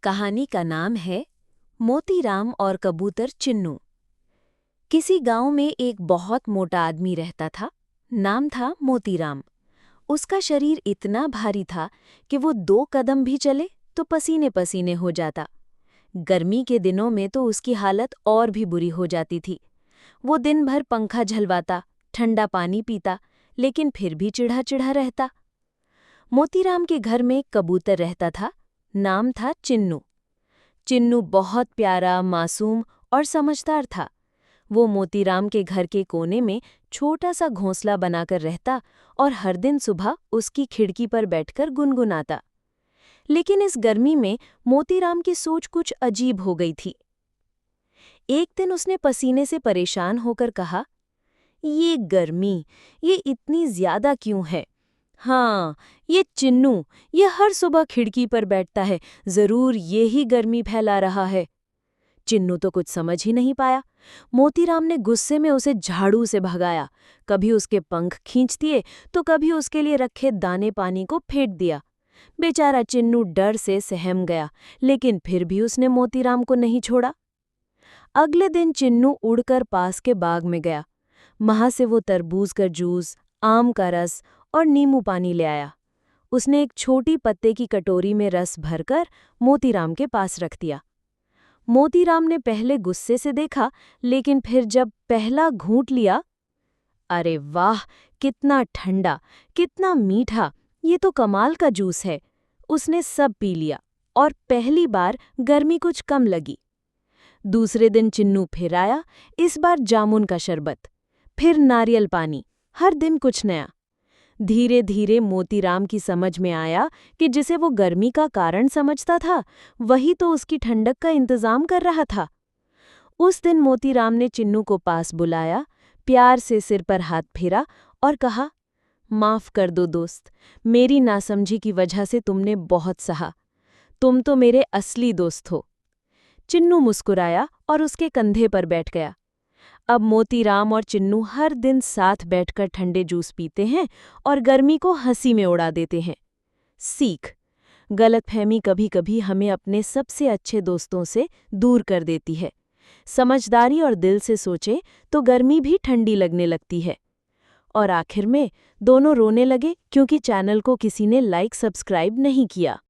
कहानी का नाम है मोतीराम और कबूतर चिन्नू। किसी गांव में एक बहुत मोटा आदमी रहता था। नाम था मोतीराम। उसका शरीर इतना भारी था कि वो 2 कदम भी चले तो पसीने पसीने हो जाता। गर्मी के दिनों में तो उसकी हालत और भी बुरी हो जाती थी। वो दिन भर पंखा झलवाता, ठंडा पानी पीता, लेकिन फिर भी चिढ़ा चिढ़ा रहता। मोतीराम के घर में एक कबूतर रहता था। नाम था चिन्नू। चिन्नू बहुत प्यारा, मासूम और समझदार था। वो मोतीराम के घर के कोने में छोटा सा घोंसला बनाकर रहता और हर दिन सुबह उसकी खिड़की पर बैठकर गुनगुनाता। लेकिन इस गर्मी में मोतीराम की सोच कुछ अजीब हो गई थी। एक दिन उसने पसीने से परेशान होकर कहा, ये गर्मी, ये इतनी ज्यादा क्यों है? हाँ, ये चिन्नू, ये हर सुबह खिड़की पर बैठता है, जरूर ये ही गर्मी फैला रहा है। चिन्नू तो कुछ समझ ही नहीं पाया। मोतीराम ने गुस्से में उसे झाड़ू से भगाया, कभी उसके पंख खींच दिए तो कभी उसके लिए रखे दाने पानी को फेंक दिया। बेचारा चिन्नू डर से सहम गया, लेकिन फिर भी उसने मोतीराम को नहीं छोड़ा। अगले दिन चिन्नू उड़कर पास के बाग में गया। वहां से वो तरबूज का जूस, आम का रस और नींबू पानी ले आया। उसने एक छोटी पत्ते की कटोरी में रस भरकर मोतीराम के पास रख दिया। मोतीराम ने पहले गुस्से से देखा, लेकिन फिर जब पहला घूंट लिया, अरे वाह, कितना ठंडा, कितना मीठा, ये तो कमाल का जूस है। उसने सब पी लिया और पहली बार गर्मी कुछ कम लगी। दूसरे दिन चिन्नू फिर आया, इस बार जामुन का शरबत, फिर नारियल पानी, हर दिन कुछ नया। धीरे धीरे मोतीराम की समझ में आया कि जिसे वो गर्मी का कारण समझता था, वही तो उसकी ठंडक का इंतजाम कर रहा था। उस दिन मोतीराम ने चिन्नू को पास बुलाया, प्यार से सिर पर हाथ फेरा और कहा, माफ कर दो दोस्त, मेरी नासमझी की वजह से तुमने बहुत सहा। तुम तो मेरे असली दोस्त हो। चिन्नू मुस्कुराया और उसके कंधे पर बैठ गया। अब मोतीराम और चिन्नू हर दिन साथ बैठकर ठंडे जूस पीते हैं और गर्मी को हंसी में उड़ा देते हैं। सीख: गलतफहमी कभी-कभी हमें अपने सबसे अच्छे दोस्तों से दूर कर देती है। समझदारी और दिल से सोचे तो गर्मी भी ठंडी लगने लगती है। और आखिर में दोनों रोने लगे क्योंकि चैनल को किसी ने लाइक सब्सक्राइब नहीं किया।